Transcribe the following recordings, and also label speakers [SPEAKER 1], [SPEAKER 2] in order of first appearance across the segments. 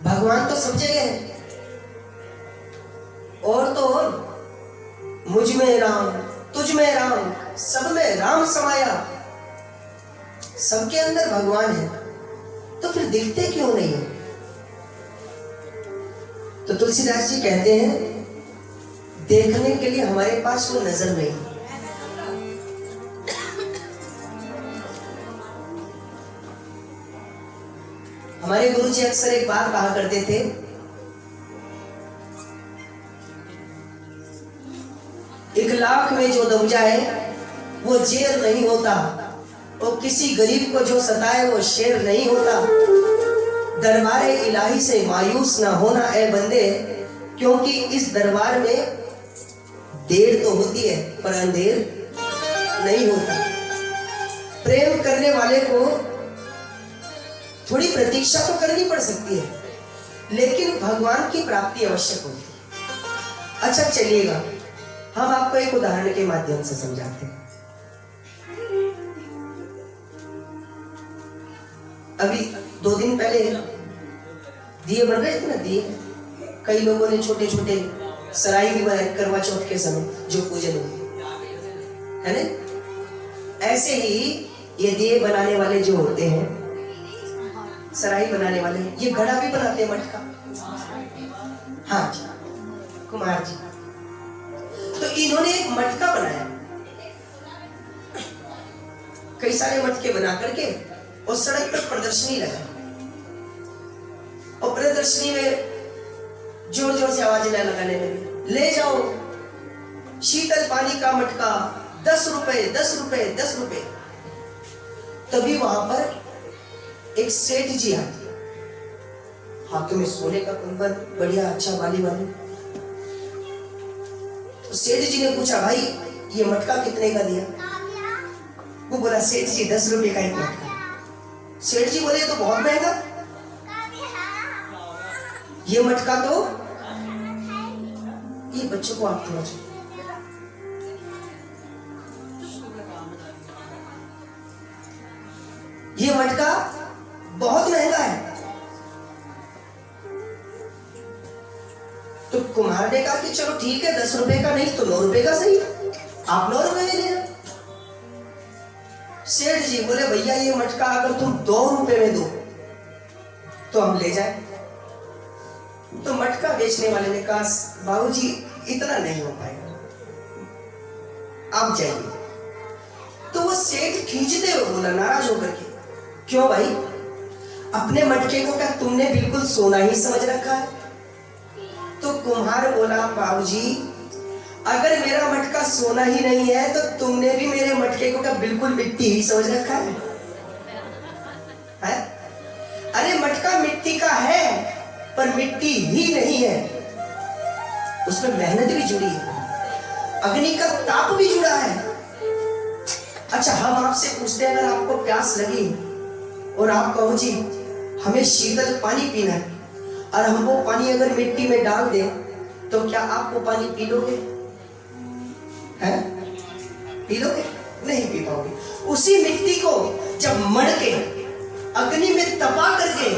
[SPEAKER 1] भगवान तो सब जगह है, और तो और मुझ में राम, तुझ में राम, सब में राम समाया, सबके अंदर भगवान है, तो फिर दिखते क्यों नहीं है? तो तुलसीदास जी कहते हैं देखने के लिए हमारे पास वो नजर नहीं। हमारे गुरुजी अक्सर एक बात कहा करते थे, एक लाख में जो दब जाए वो जेर नहीं होता, और किसी गरीब को जो सताए वो शेर नहीं होता। दरबारे इलाही से मायूस ना होना ए बंदे, क्योंकि इस दरबार में देर तो होती है पर अंधेर नहीं होता। प्रेम करने वाले को थोड़ी प्रतीक्षा तो करनी पड़ सकती है, लेकिन भगवान की प्राप्ति आवश्यक होती है। अच्छा चलिएगा, हम आपको एक उदाहरण के माध्यम से समझाते हैं। अभी 2 दिन पहले दिए बन रहे थे ना, दिए कई लोगों ने छोटे छोटे सराय भी बनाए करवा चौथ के समय जो पूजन हुई है ना। ऐसे ही ये दिए बनाने वाले जो होते हैं, सराय बनाने वाले, ये घड़ा भी बनाते हैं मटका। हाँ जी, कुमार जी, तो इन्होंने एक मटका बनाया, कई सारे मटके बना करके और सड़क पर प्रदर्शनी लगा, और प्रदर्शनी में जोर जोर से आवाज लगाने लगे, ले जाओ शीतल पानी का मटका 10 रुपए 10 रुपए 10 रुपए। तभी वहां पर एक सेठ जी आते, हाथों में सोने का कंबल बढ़िया अच्छा वाली वाली। तो सेठ जी ने पूछा, भाई ये मटका कितने का दिया? वो बोला, सेठ जी 10 रुपए का एक मटका। सेठ जी बोले, तो बहुत महंगा, ये मटका तो, ये बच्चों को आप थोड़ा ये मटका बहुत महंगा है। तो कुम्हार ने कहा कि चलो ठीक है, 10 रुपए का नहीं तो 9 रुपए का सही, आप 9 रुपए में लेना। सेठ जी बोले, भैया ये मटका अगर तुम 2 रुपए में दो तो हम ले जाए। तो मटका बेचने वाले ने कहा, बाबूजी इतना नहीं हो पाएगा, आप जाइए। तो वो सेठ खींचते हुए बोला, नाराज होकर के, क्यों भाई, अपने मटके को क्या तुमने बिल्कुल सोना ही समझ रखा है? तो कुम्हार बोला, बाबूजी अगर मेरा मटका सोना ही नहीं है तो तुमने भी मेरे मटके को क्या बिल्कुल मिट्टी ही समझ रखा है? अरे मटका मिट्टी का है पर मिट्टी ही नहीं है, उसमें मेहनत भी जुड़ी है, अग्नि का ताप भी जुड़ा है। अच्छा हम आपसे पूछते हैं, अगर आपको प्यास लगी और आप कहो जी हमें शीतल पानी पीना है, और हम वो पानी अगर मिट्टी में डाल दें तो क्या आप वो पानी पी लोगे? हैं? पी लोगे? नहीं पी पाओगे। उसी मिट्टी को जब मड़के अग्नि में तपा करके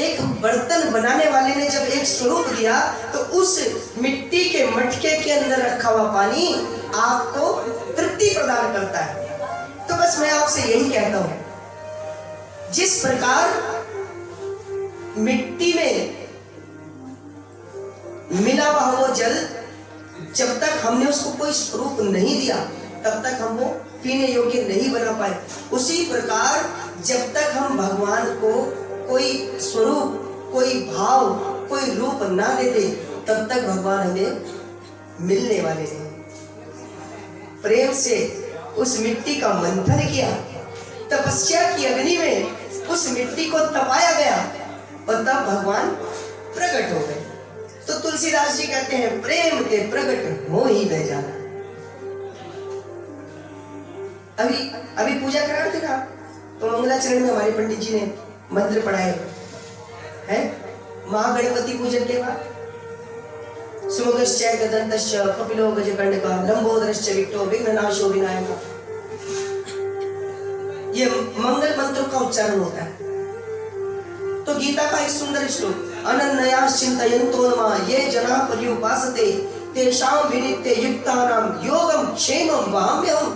[SPEAKER 1] एक बर्तन बनाने वाले ने जब एक स्वरूप दिया, तो उस मिट्टी के मटके के अंदर रखा हुआ पानी आपको तृप्ति प्रदान करता है। तो बस मैं आपसे यही कहता हूं, जिस प्रकार मिट्टी में मिला हुआ वो जल, जब तक हमने उसको कोई स्वरूप नहीं दिया तब तक हम वो पीने योग्य नहीं बना पाए, उसी प्रकार जब तक हम भगवान को कोई स्वरूप, कोई भाव, कोई रूप ना देते तब तक भगवान हमें मिलने वाले नहीं। प्रेम से उस मिट्टी का मंथन किया, तपस्या की अग्नि में उस मिट्टी को तपाया गया और तब भगवान प्रकट हो गए। तो तुलसीदास जी कहते हैं, प्रेम के प्रकट हो ही बह जाना। अभी पूजा करा थे ना, तो मंगलाचरण में हमारे पंडित जी ने मंत्र पढ़ाए हैं महागणपति पूजन के बाद, सुमुखश्च गदन्तश्च कपिलो गजकर्णकः लंबोदरश्च विक्टो विघ्ननाशो विनायकः। ये मंगल मंत्रों का उच्चारण होता है। तो गीता का एक सुंदर श्लोक, अनन्यास चिन्तयन्तो ये जना पर्युपासते तेषां विनित्य युक्तानां योगम क्षेमम वहाम्यहम्।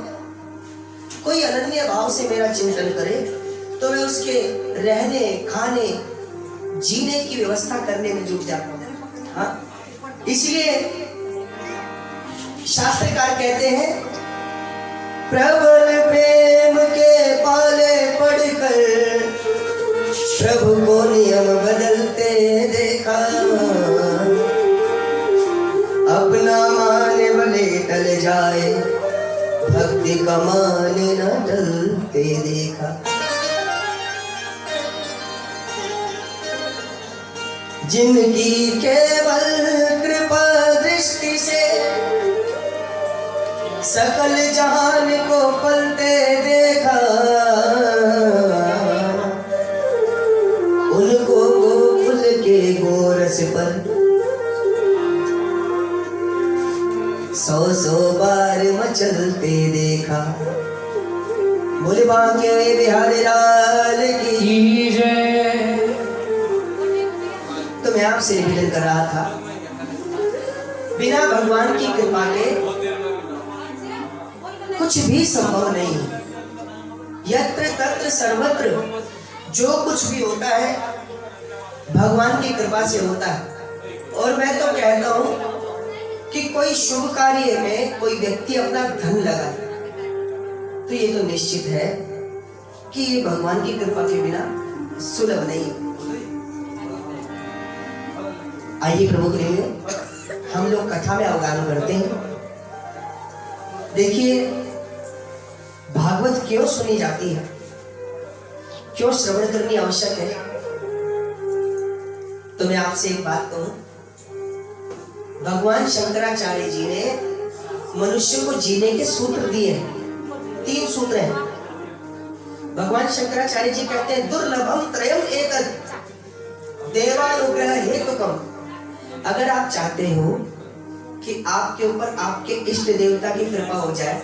[SPEAKER 1] कोई अनन्य भाव से मेरा चिंतन करे तो मैं उसके रहने, खाने, जीने की व्यवस्था करने में जुट जाता हूँ। हाँ, इसलिए शास्त्रकार कहते हैं, प्रबल प्रेम के पाले पढ़कर प्रभु को नियम बदलते देखा, अपना मान भले टल जाए भक्ति का मान न टलते देखा। जिंदगी केवल कृपा दृष्टि से सकल जहान को पलते देखा, उनको गोकुल के गोरस पर 100 बार मचलते देखा। बोले बांके बिहारी लाल की जय। तो मैं आपसे निवेदन कर रहा था, बिना भगवान की कृपा के कुछ भी संभव नहीं। यत्र तत्र सर्वत्र जो कुछ भी होता है भगवान की कृपा से होता है। और मैं तो कहता हूं कि कोई शुभ कार्य में कोई व्यक्ति अपना धन लगाए तो ये तो निश्चित है कि ये भगवान की कृपा के बिना सुलभ नहीं है। आइए प्रभु के लिए हम लोग कथा में अवगाहन करते हैं। देखिए, भागवत क्यों सुनी जाती है, क्यों श्रवण करनी आवश्यक है। तो मैं आपसे एक बात कहूं, भगवान शंकराचार्य जी ने मनुष्य को जीने के सूत्र दिए हैं। 3 सूत्र हैं। भगवान शंकराचार्य जी कहते हैं, दुर्लभम त्रयम एतद् देवानुग्रह हेतुकम। अगर आप चाहते हो कि आपके ऊपर आपके इष्ट देवता की कृपा हो जाए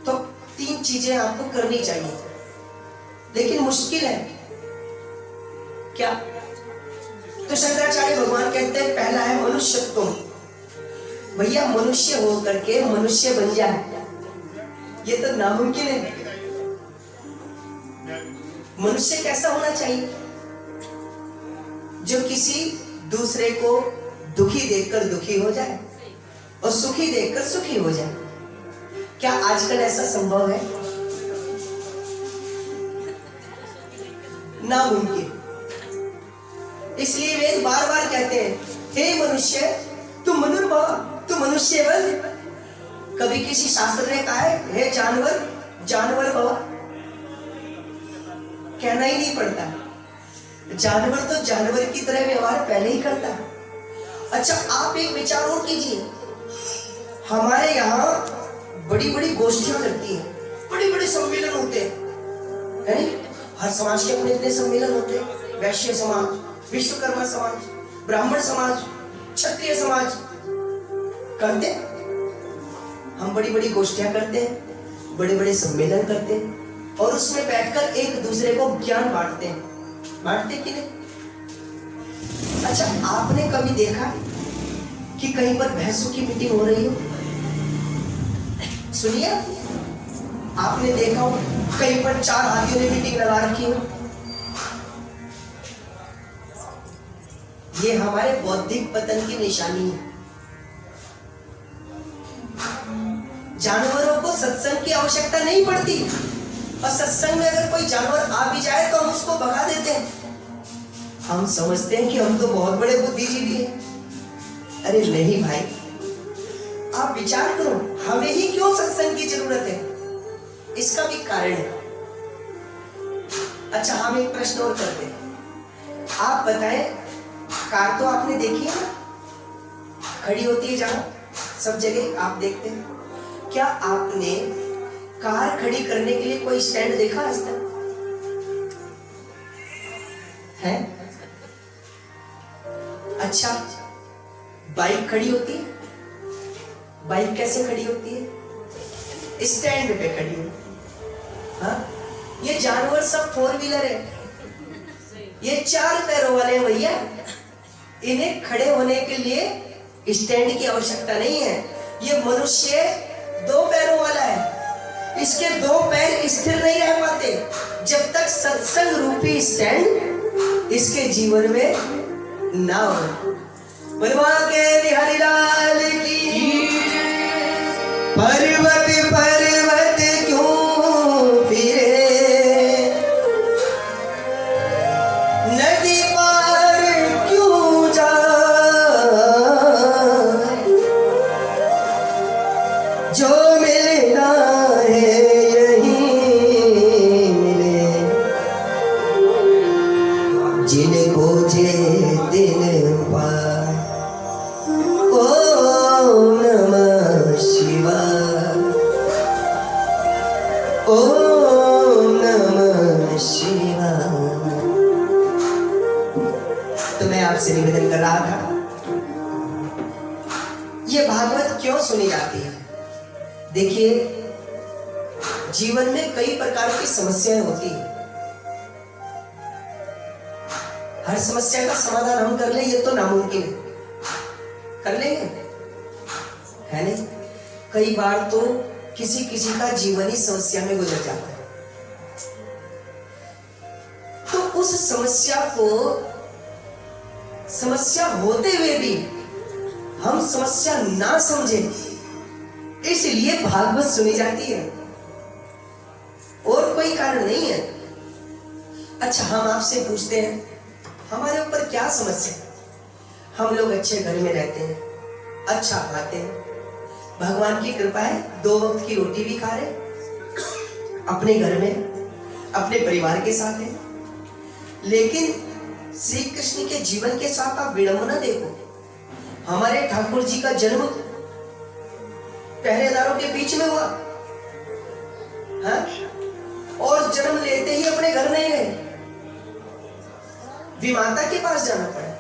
[SPEAKER 1] तो 3 चीजें आपको करनी चाहिए, लेकिन मुश्किल है क्या? तो शंकराचार्य भगवान कहते हैं, पहला है मनुष्यत्व। भैया मनुष्य हो करके मनुष्य बन जाए ये तो नामुमकिन है। मनुष्य कैसा होना चाहिए? जो किसी दूसरे को दुखी देखकर दुखी हो जाए और सुखी देखकर सुखी हो जाए। क्या आजकल ऐसा संभव है? नामुमकिन। इसलिए वेद बार बार कहते हैं, हे मनुष्य तू मनुर्भव, तू मनुष्य बन। कभी किसी शास्त्र ने कहा है, हे जानवर जानवर भव। कहना ही नहीं पड़ता। जानवर तो जानवर की तरह व्यवहार पहले ही करता है। अच्छा, आप एक विचार और कीजिए, हमारे यहाँ बड़ी बड़ी गोष्ठियां लगती हैं, बड़े बड़े सम्मेलन होते हैं, है नहीं? हर समाज के अपने अपने सम्मेलन होते हैं। वैश्य समाज, विश्वकर्मा समाज, ब्राह्मण समाज, क्षत्रिय समाज करते हैं। हम बड़ी बड़ी गोष्ठियां करते हैं, बड़े बड़े सम्मेलन करते हैं और उसमें बैठकर एक दूसरे को ज्ञान बांटते हैं। बांटते कि नहीं? अच्छा, आपने कभी देखा कि कहीं पर भैंसों की मीटिंग हो रही हो? सुनिए, आपने देखा हो कहीं पर 4 हाथियों ने मीटिंग लगा रखी हो? ये हमारे बौद्धिक पतन की निशानी है। जानवरों को सत्संग की आवश्यकता नहीं पड़ती, और सत्संग में अगर कोई जानवर आ भी जाए तो हम उसको भगा देते हैं। हम समझते हैं कि हम तो बहुत बड़े बुद्धिजीवी हैं। अरे नहीं भाई, आप विचार करो, हमें ही क्यों सत्संग की जरूरत है? इसका भी कारण है। अच्छा, हम एक प्रश्न और करते हैं। आप बताएं, कार तो आपने देखी है ना, खड़ी होती है जहां सब जगह आप देखते हैं। क्या आपने कार खड़ी करने के लिए कोई स्टैंड देखा आज तक है? अच्छा, बाइक खड़ी होती है? बाइक कैसे खड़ी होती है? स्टैंड पे खड़ी होती है। हाँ, ये जानवर सब 4 व्हीलर है, ये 4 पैरों वाले हैं भैया, इन्हें खड़े होने के लिए स्टैंड की आवश्यकता नहीं है। ये मनुष्य 2 पैरों वाला है, इसके 2 पैर स्थिर नहीं रह पाते जब तक सत्संग रूपी स्टैंड इसके जीवन में ना हो। बनवा के बिहारी लाल की। पर्वत पर्वत क्यों फिरे, नदी पार क्यों जाए, जो मिलना है यहीं मिले, जिनको जे दिन पाए। ओम नमः शिवाय, ओम नमः शिवाय। तो मैं आपसे निवेदन कर रहा था, ये भागवत क्यों सुनी जाती है? देखिए, जीवन में कई प्रकार की समस्याएं होती हैं। हर समस्या का समाधान हम कर ले ये तो नामुमकिन है। कर लेंगे? है नहीं? कई बार तो किसी किसी का जीवन ही समस्या में गुजर जाता है, तो उस समस्या को, समस्या होते हुए भी हम समस्या ना समझें, इसलिए भागवत सुनी जाती है, और कोई कारण नहीं है। अच्छा, हम आपसे पूछते हैं, हमारे ऊपर क्या समस्या? हम लोग अच्छे घर में रहते हैं, अच्छा खाते हैं, भगवान की कृपा है 2 वक्त की रोटी भी खा रहे, अपने घर में अपने परिवार के साथ हैं। लेकिन श्री कृष्ण के जीवन के साथ आप विडंबना देखो। हमारे ठाकुर जी का जन्म पहरेदारों के बीच में हुआ, हाँ? और जन्म लेते ही अपने घर नहीं गए, विमाता के पास जाना पड़ा।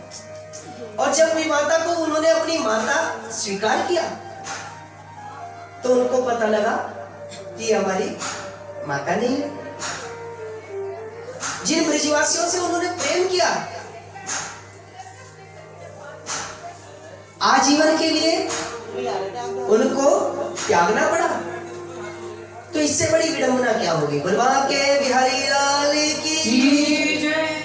[SPEAKER 1] और जब विमाता को उन्होंने अपनी माता स्वीकार किया, तो उनको पता लगा कि हमारी माता नहीं है। जिन ब्रजवासियों से उन्होंने प्रेम किया, आजीवन के लिए उनको त्यागना पड़ा, तो इससे बड़ी विडंबना क्या होगी? बनवा के बिहारी लाल की।